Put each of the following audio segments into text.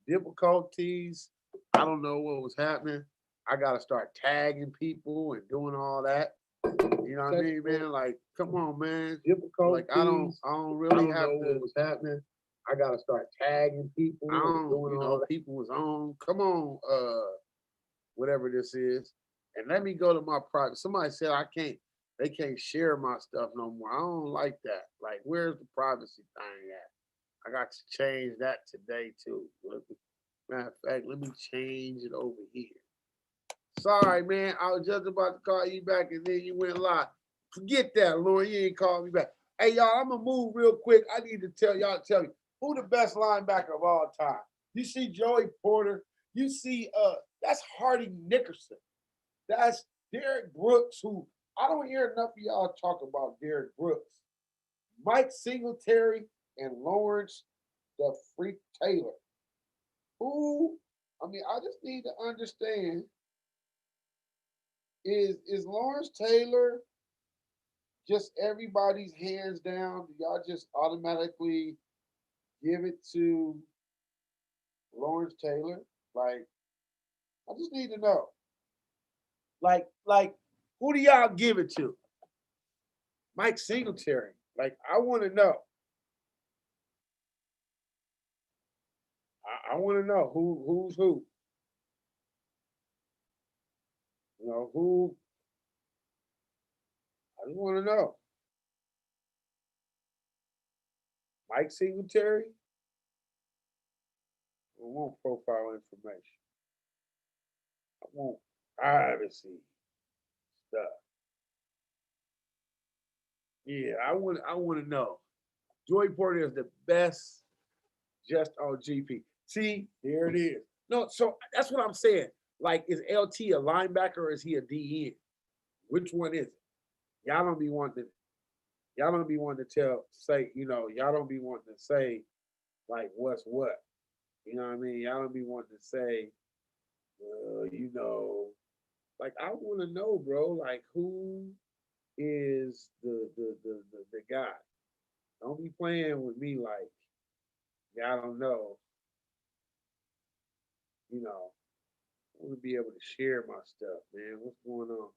difficulties. I don't know what was happening. I gotta start tagging people and doing all that. You know what I mean, man? Like, come on, man. Difficulties. Like, I don't really have to. What was happening. I gotta start tagging people. I don't, doing all that. People was on. Come on, whatever this is. And let me go to my private. Somebody said I can't. They can't share my stuff no more. I don't like that. Like, where's the privacy thing at? I got to change that today too. Matter of fact, let me change it over here. Sorry, man. I was just about to call you back and then you went live. Forget that, Lauren. You ain't called me back. Hey, y'all, I'm going to move real quick. I need to tell you who the best linebacker of all time. You see Joey Porter. You see, that's Hardy Nickerson. That's Derek Brooks, who I don't hear enough of y'all talk about Derek Brooks. Mike Singletary and Lawrence the Freak Taylor. I just need to understand, is Lawrence Taylor just everybody's hands down? Do y'all just automatically give it to Lawrence Taylor? Like, I just need to know. Like, who do y'all give it to? Mike Singletary. Like, I want to know. I want to know who's who. You know, who. I just want to know. Mike Singletary? I want profile information. I want privacy stuff. Yeah, I want to know. Joey Porter is the best just on GP. See, there it is. No, so that's what I'm saying. Like, is LT a linebacker or is he a DN? Which one is it? Y'all don't be wanting to y'all don't be wanting to y'all don't be wanting to say like what's what. You know what I mean? Y'all don't be wanting to say, like I want to know, bro, like who is the guy? Don't be playing with me like y'all don't know. I want to be able to share my stuff, man. What's going on?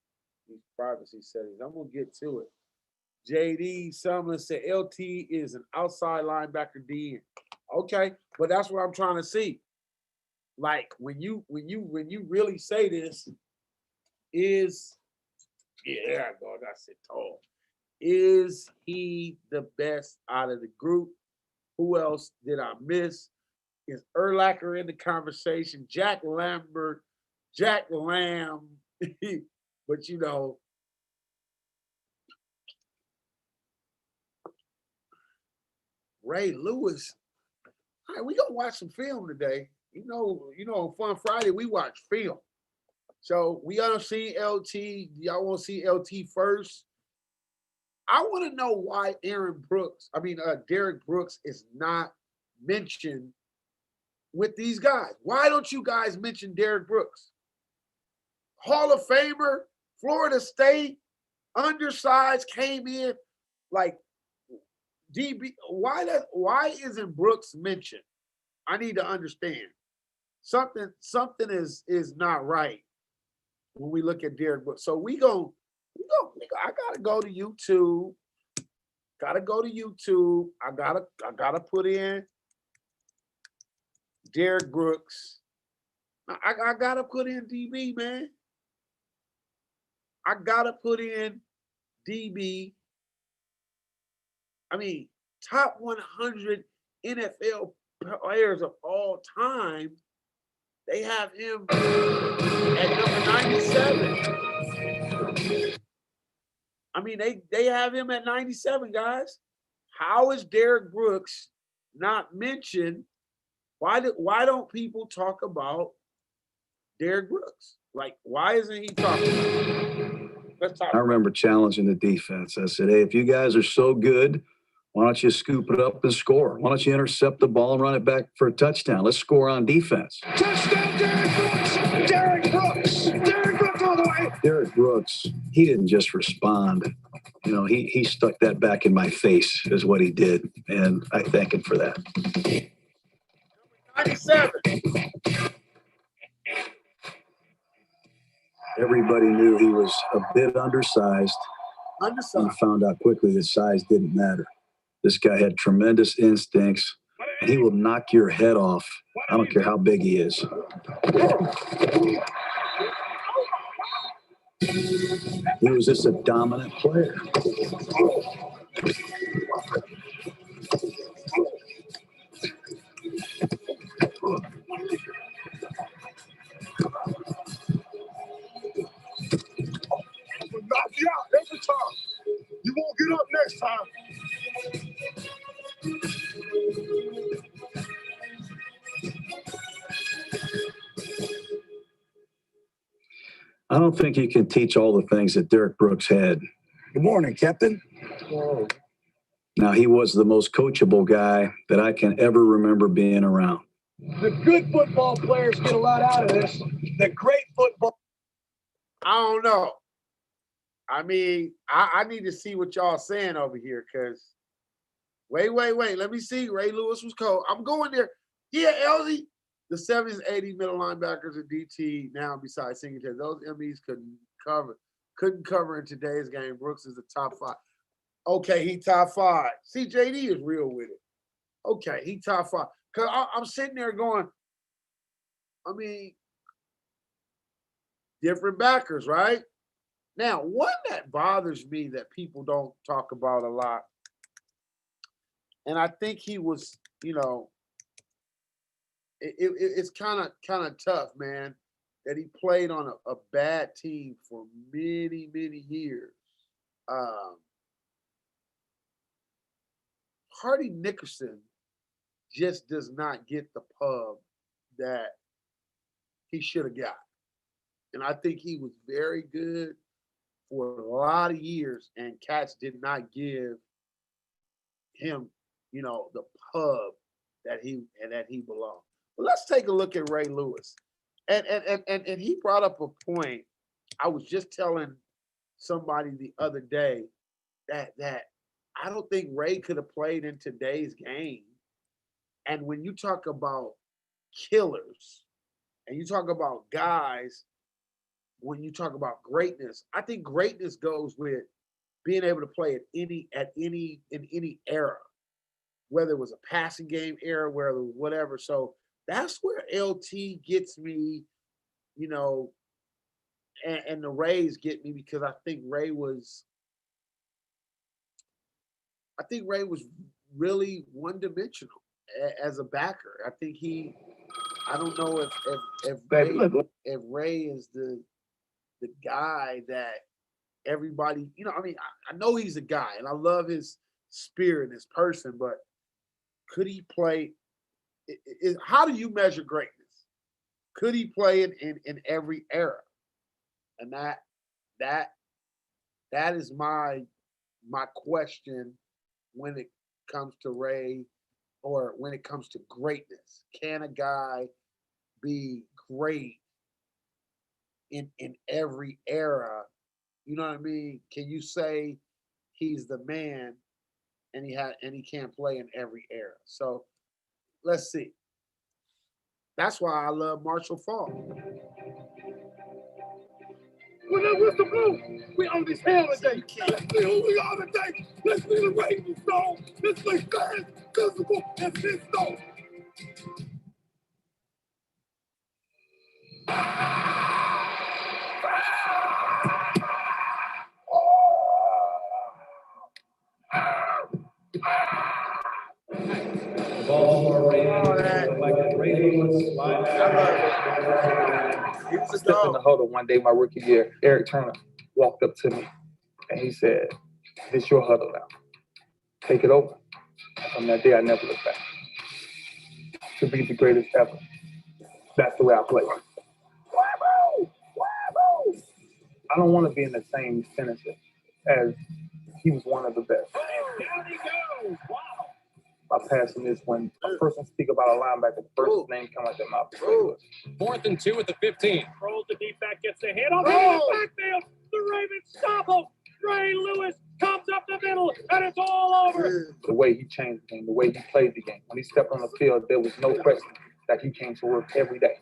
These privacy settings. I'm gonna get to it. JD Sumlin said LT is an outside linebacker DN. Okay, but that's what I'm trying to see. Like when you really say this, there I go. That's it. Tall. Is he the best out of the group? Who else did I miss? Is Urlacher in the conversation? Jack Lamb, but Ray Lewis. All right, we gonna watch some film today. On Fun Friday we watch film. So we gonna see LT. Y'all want to see LT first? I want to know why Derek Brooks is not mentioned with these guys. Why don't you guys mention Derek Brooks? Hall of Famer, Florida State, undersized, came in like DB. Why isn't Brooks mentioned? I need to understand. Something is not right when we look at Derek Brooks. So I gotta go to YouTube. I gotta put in Derek Brooks. I gotta put in DB, man. I gotta put in DB. I mean, top 100 NFL players of all time. They have him at number 97. I mean, they have him at 97, guys. How is Derek Brooks not mentioned? Why don't people talk about Derek Brooks? Like, why isn't he talking about it? Let's talk. I remember challenging the defense. I said, hey, if you guys are so good, why don't you scoop it up and score? Why don't you intercept the ball and run it back for a touchdown? Let's score on defense. Touchdown, Derek Brooks! Derek Brooks! Derek Brooks all the way! Derek Brooks, he didn't just respond. He stuck that back in my face is what he did. And I thank him for that. 97. Everybody knew he was a bit undersized. Undersized. And found out quickly that size didn't matter. This guy had tremendous instincts, and he will knock your head off. I don't care how big he is. He was just a dominant player. Knock you out every time. You won't get up next time. I don't think he can teach all the things that Derek Brooks had. Good morning, Captain. Now, he was the most coachable guy that I can ever remember being around. The good football players get a lot out of this. The great football. I don't know. I mean, I need to see what y'all saying over here, because wait. Let me see. Ray Lewis was cold. I'm going there. Yeah, LZ. The 70s, 80s middle linebackers and DT now besides Singleton. Those MEs couldn't cover in today's game. Brooks is the top 5. Okay, he top 5. CJD is real with it. Okay, he top 5. Because I'm sitting there going, I mean, different backers, right? Now, one that bothers me that people don't talk about a lot, and I think he was, it's kind of tough, man, that he played on a bad team for many, many years. Hardy Nickerson just does not get the pub that he should have got. And I think he was very good for a lot of years, and cats did not give him, the pub that he belonged. But let's take a look at Ray Lewis. And he brought up a point. I was just telling somebody the other day that I don't think Ray could have played in today's game. And when you talk about killers and you talk about guys, when you talk about greatness, I think greatness goes with being able to play in any era, whether it was a passing game era, whether it was whatever. So that's where LT gets me, and the Rays get me, because I think Ray was really one-dimensional as a backer. I think I don't know if Ray is the guy that everybody, I know he's a guy, and I love his spirit and his person, but could he play? How do you measure greatness? Could he play in every era? And that is my question when it comes to Ray, or when it comes to greatness. Can a guy be great in every era? You know what I mean? Can you say he's the man and he can't play in every era? So let's see. That's why I love Marshall Faulk. When that whistle blow, we on this hell today. Let's see who we are today. Let's see the Ravens song. Let's play fast, physical, and physical. Baltimore Ravens. He was a Stepped in the dog. huddle one day my rookie year. Eric Turner walked up to me and he said, "This your huddle now. Take it over." From that day, I never looked back. To be the greatest ever. That's the way I play. I don't want to be in the same finisher as he was one of the best. Down he goes. Wow. My passion is when a person speak about a linebacker, the first name come out their mouth. 4th and 2 at the 15. Rolls the deep back, gets the hit on the backfield. The Ravens stop him. Ray Lewis comes up the middle, and it's all over. The way he changed the game, the way he played the game. When he stepped on the field, there was no question that he came to work every day.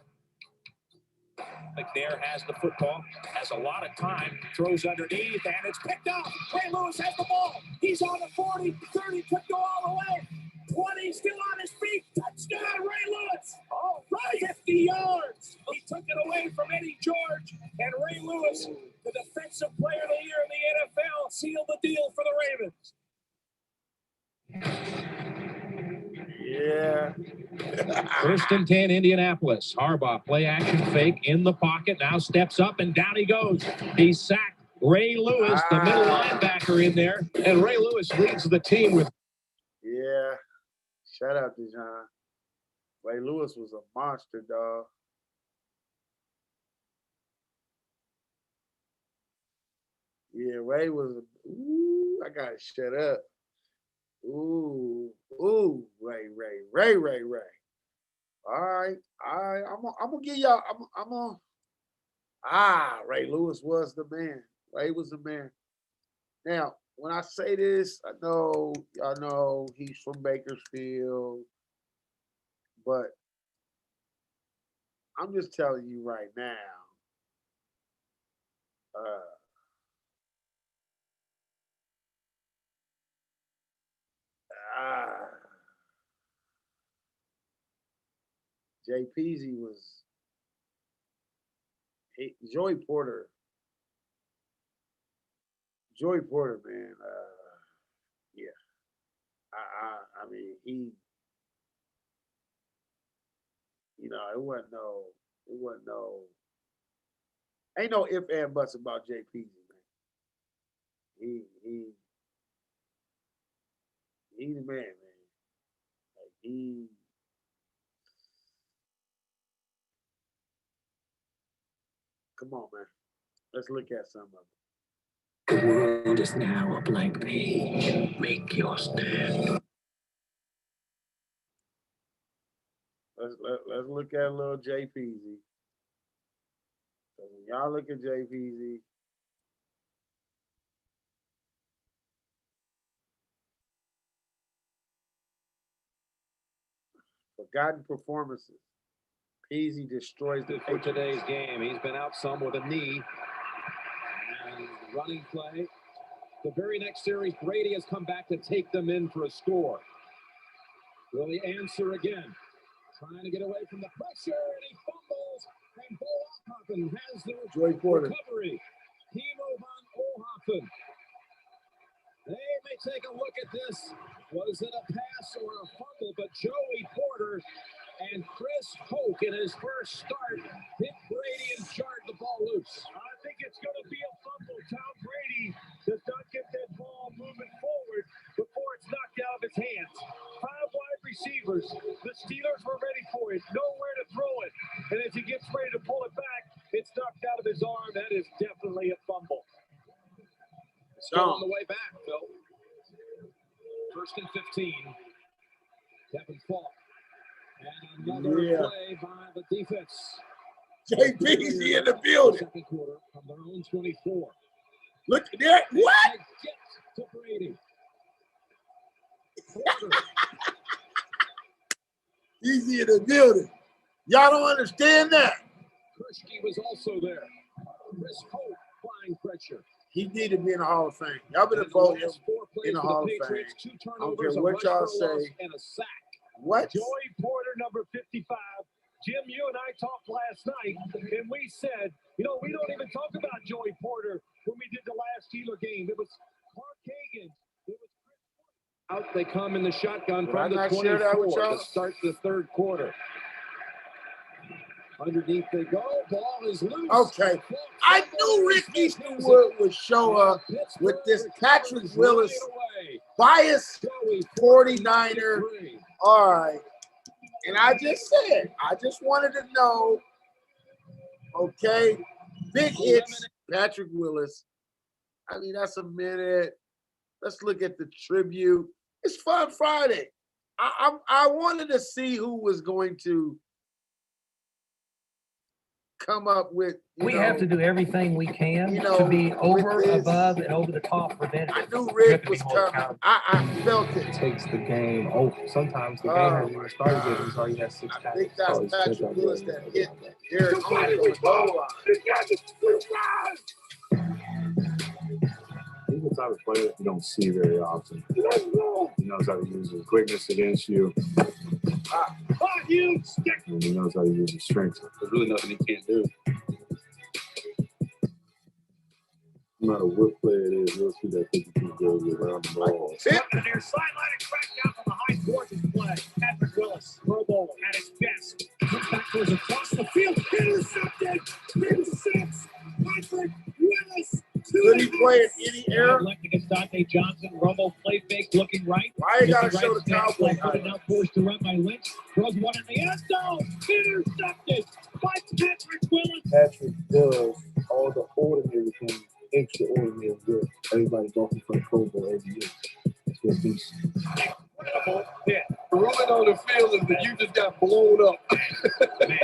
McNair has the football, has a lot of time, throws underneath, and it's picked up. Ray Lewis has the ball. He's on the 40, 30, could go all the way. 20, still on his feet. Touchdown, Ray Lewis. All right, 50 yards. He took it away from Eddie George, and Ray Lewis, the defensive player of the year in the NFL, sealed the deal for the Ravens. Yeah. First and 10, Indianapolis. Harbaugh, play action fake in the pocket. Now steps up and down he goes. He's sacked. Ray Lewis, the middle linebacker in there. And Ray Lewis leads the team with. Yeah. Shout out to John. Ray Lewis was a monster, dog. Yeah, Ray was a, ooh, I gotta shut up. Ooh, Ray. All right. I'm gonna give y'all. Ray Lewis was the man. Ray was the man. Now, when I say this, I know y'all know he's from Bakersfield, but I'm just telling you right now. Jay Peasy was Joey Porter. Joey Porter, man. Yeah. I mean, he. You know, it wasn't no. Ain't no ifs and buts about Jay Peasy, man. He's the man, man. Like he. Come on, man. Let's look at some of them. The world is now a blank page. Make your stand. Let's look at little Jay Peasy. So when y'all look at Jay Peasy, forgotten performances. Peasy destroys the For today's game, he's been out some with a knee. And running play. The very next series, Brady has come back to take them in for a score. Will he answer again? Trying to get away from the pressure, and he fumbles. And Bo Ohoffen has the recovery. Timo von Ohoffen. They may take a look at this. Was it a pass or a fumble? But Joey Porter and Chris Hoke in his first start hit Brady and jarred the ball loose. I think it's going to be a fumble. Tom Brady does not get that ball moving forward before it's knocked out of his hands. 5 wide receivers. The Steelers were ready for it. Nowhere to throw it. And as he gets ready to pull it back, it's knocked out of his arm. That is definitely a fumble. Still on the way back, Phil. First and 15. Kevin Falk. And another play by the defense. Jay Peasy in the building. Second quarter from their own 24. Look at that. What? Get to Brady. Peasy in the building. Y'all don't understand that. Krishke was also there. Chris Hope applying pressure. He need to be in the Hall of Fame. Y'all better vote him in the Hall of Fame. I don't care what y'all say. And a sack. What? Joey Porter, number 55. Jim, you and I talked last night, and we said, you know, we don't even talk about Joey Porter when we did the last Steeler game. It was Clark Hagan. It was Chris. Out they come in the shotgun Did from I the not share that with 24 y'all? to start the third quarter. Underneath they go. Ball is loose. Okay. I knew Rick Easterwood would show up with this Patrick Willis biased 49er. All right. And I just wanted to know, okay, big hits, Patrick Willis. I mean, that's a minute. Let's look at the tribute. It's Fun Friday. I wanted to see who was going to come up with. We have to do everything we can you know, to be over, this- above, and over the top preventative. I knew We have Rick to be was more coming. accountable. I felt it. Takes the game over. Sometimes the game hasn't even started yet. He's already had 6 I think tackles. that's Patrick Willis that hit Derek Henry on the goal line. He's the type of player that you don't see very often. He knows how to use his quickness against you, and he knows how to use his strength. There's really nothing he can't do. No matter what play it is, you'll see that 52 goes around the ball. Near sideline and cracked down from behind George's play. Patrick Willis, Pro Bowl at his best. Puts back towards across the field. Intercepted. Pick 6. Patrick Willis. Could he play in any era? Left against Dante Johnson. Romo play fake looking right. Why you gotta With show the step, Cowboy put it out, forced to run by Lynch. Throws one in the end zone. Intercepted by Patrick Willis. Patrick does all the ordinary things extraordinary good. Everybody walking for the Pro Bowl every year. It's good beast. Incredible hit. Rolling on the field is that you just got blown up. Man,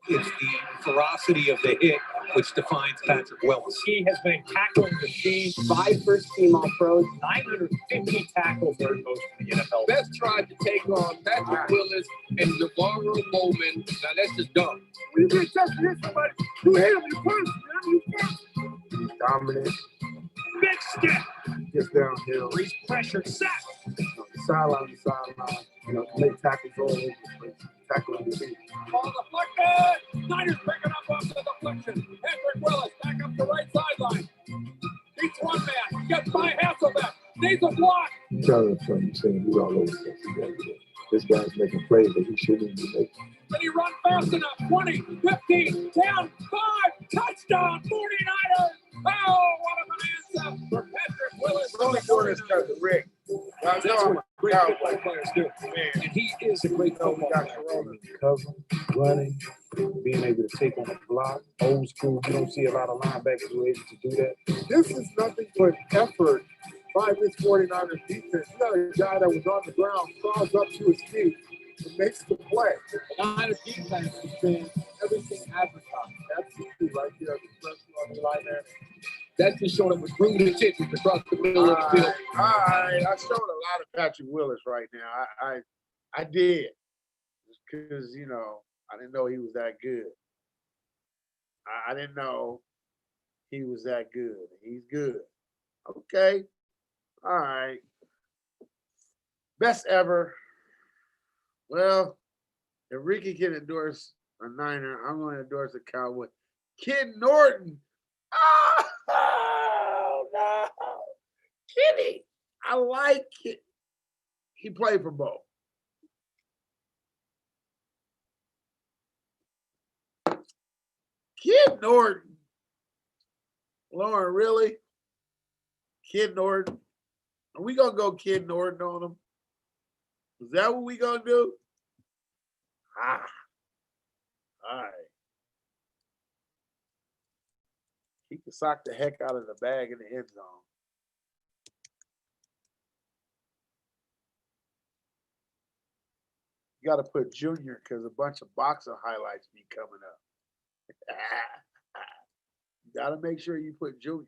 it's the ferocity of the hit which defines Patrick Willis. He has been tackling the team. 5 first-team All-Pros. 950 tackles are most in the NFL. Best tried to take on Patrick Willis and Navarro Bowman. Now that's just dumb. When you get touched to hit somebody, you hit him, you punch him, He's dominant. Big step. Gets downhill. Breeze pressure. Sack. Sideline to sideline. Make tackles all over the place. Tackling the feet. Ball deflected. Niners picking up off the deflection. Patrick Willis back up the right sideline. Beats one man. Gets by Hasselbeck. Needs a block. Tell him saying he's all over the place. This guy's making plays that he shouldn't be making. Can he run fast enough? 20, 15, 10, 5. Touchdown, 49ers. Oh, what a bonanza for Patrick Willis. Only doing this because of Rick. That's what great football players do. Man, and he is a great football player. Covering, running, being able to take on a block. Old school, you don't see a lot of linebackers who are able to do that. This is nothing but effort by this 49ers defense. You got a guy that was on the ground, crawls up to his feet, and makes the play. The Niners defense has been everything advertised. That's the key right there. The pressure on the line there. That's just showing it was bringing the chickens across the middle of the field. All right. I showed a lot of Patrick Willis right now. I did. Because, I didn't know he was that good. I didn't know he was that good. He's good. Okay. All right. Best ever. Well, if Ricky can endorse a Niner, I'm going to endorse a Cowboy. Kid Norton. Oh, no. Kitty. I like it. He played for both. Kid Norton. Lauren, really? Kid Norton? Are we going to go Kid Norton on him? Is that what we going to do? All right. He can sock the heck out of the bag in the end zone. You got to put Junior because a bunch of boxer highlights be coming up. You got to make sure you put Junior.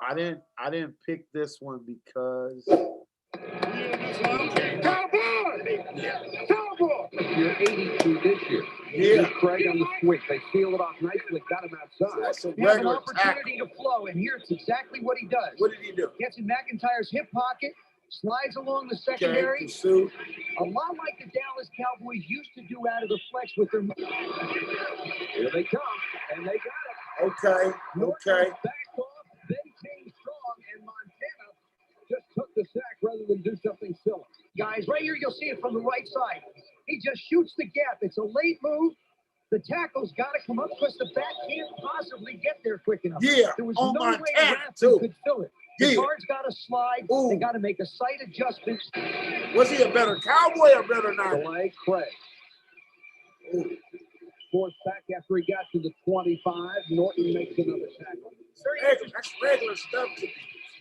I didn't pick this one because You're 82 this year. Yeah. Craig on the switch. They seal it off nicely. Got him outside. that's a He has an regular opportunity tackle. to flow, and here's exactly what he does. What did he do? Gets in McIntyre's hip pocket, slides along the Okay, secondary. pursue. A lot like the Dallas Cowboys used to do out of the flex with their. Here they come, and they got it. Okay. Backed off, then came strong, and Montana just took the sack rather than do something silly. Guys, right here, you'll see it from the right side. He just shoots the gap. It's a late move. The tackle's got to come up because the back can't possibly get there quick enough. Yeah, There was on no way Montana, Rathman too. could fill it. The Yeah. guard's got to slide. Ooh. They got to make a slight adjustment. Was he a better Cowboy or better Niner? Delay, Craig. Fourth back after he got to the 25. Norton makes another tackle. That's regular stuff to me.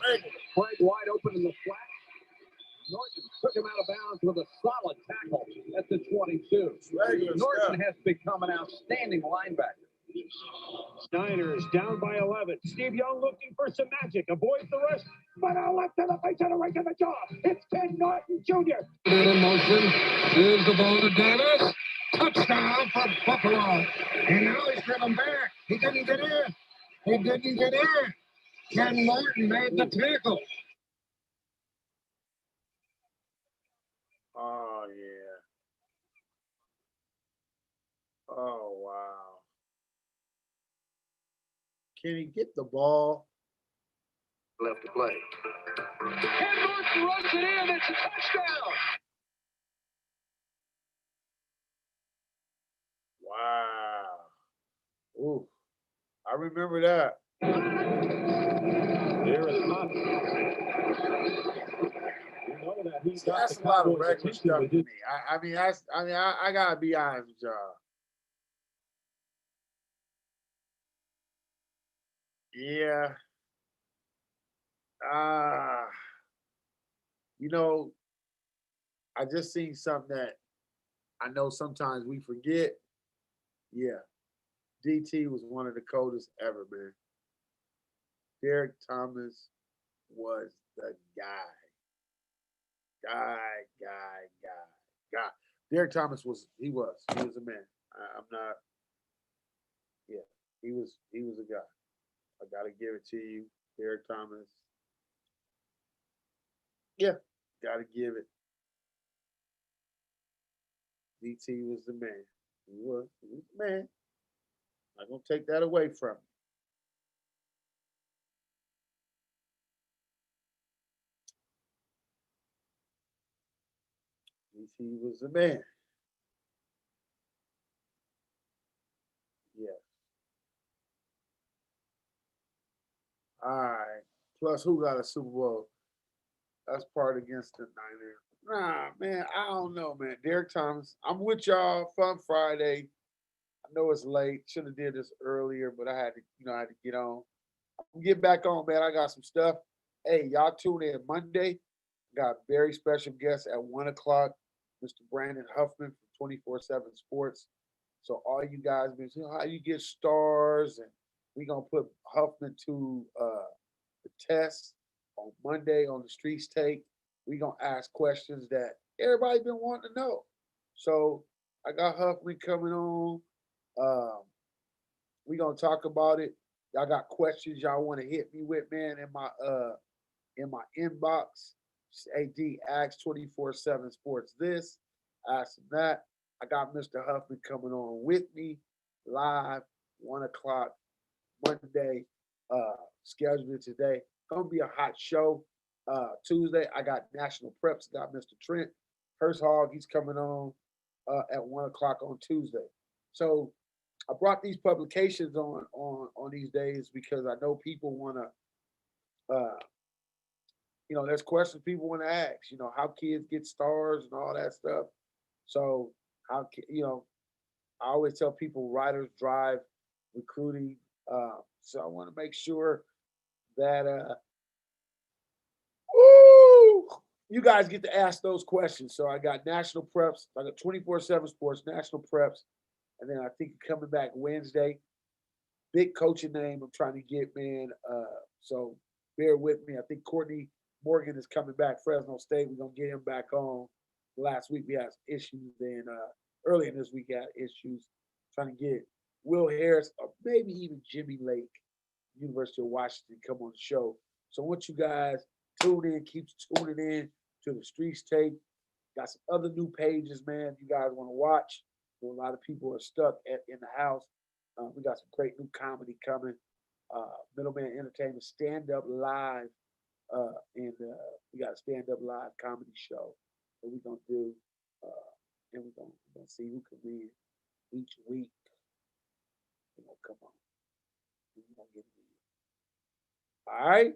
Regular. Craig wide open in the flat. Norton took him out of bounds with a solid tackle at the 22. Norton has become an outstanding linebacker. Niners down by 11. Steve Young looking for some magic. Avoids the rush. But a left to the face and a right to the jaw. It's Ken Norton Jr. In motion. Here's the ball to Davis. Touchdown for Buffalo. And now he's driven back. He didn't get in. He didn't get in. Ken Norton made the tackle. Oh, yeah. Oh, wow. Can he get the ball? Left to play. Ken Norton runs it in. It's a touchdown. Wow. Ooh. I remember that. There is not. You know that he's got That's the a lot of Cowboys' regular attention stuff with to his- me. I gotta be honest with y'all. Yeah. You know, I just seen something that I know sometimes we forget. Yeah. DT was one of the coldest ever, man. Derek Thomas was the guy. Guy. Derek Thomas he was a man. I'm not. Yeah, he was a guy. I gotta give it to you, Derek Thomas. Yeah, gotta give it. DT was the man. He was the man. Not gonna take that away from him. DT was the man. Yeah. All right. Plus, who got a Super Bowl? That's part against the Niners. Nah, man, I don't know, man. Derek Thomas, I'm with y'all. Fun Friday. I know it's late. Should have did this earlier, but I had to get on. I'm get back on, man. I got some stuff. Hey, y'all tune in Monday. Got a very special guest at 1:00, Mr. Brandon Huffman from 24/7 Sports. So all you guys been saying how you get stars, and we gonna put Huffman to the test on Monday on the Streets Take. We gonna ask questions that everybody been wanting to know. So I got Huffman coming on. We gonna talk about it. Y'all got questions y'all want to hit me with, man, in my inbox. AD Ask 24/7 Sports this, ask him that. I got Mr. Huffman coming on with me live 1:00 Monday. Scheduled today. Gonna be a hot show. Tuesday, I got National Preps, got Mr. Trent Hershog, he's coming on at 1:00 on Tuesday. So I brought these publications on these days because I know people want to, there's questions people want to ask. How kids get stars and all that stuff. So how I always tell people writers drive recruiting. So I want to make sure that you guys get to ask those questions. So I got National Preps, I got 24/7 Sports, National Preps, and then I think coming back Wednesday. Big coaching name I'm trying to get, man. So bear with me. I think Courtney Morgan is coming back, Fresno State. We're gonna get him back on. Last week we had some issues, and early in this week we had issues trying to get Will Harris or maybe even Jimmy Lake, University of Washington, come on the show. So I want you guys tune in, keep tuning in to the Streets Take. Got some other new pages, man. You guys want to watch. A lot of people are stuck in the house. We got some great new comedy coming. Middleman Entertainment Stand Up Live, and we got a Stand Up Live comedy show that we're gonna do, and we're gonna see who can win each week. Come on, we're gonna get it. All right.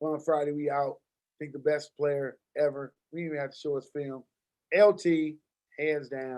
On Friday, we out. I think the best player ever. We didn't even have to show us film. LT, hands down.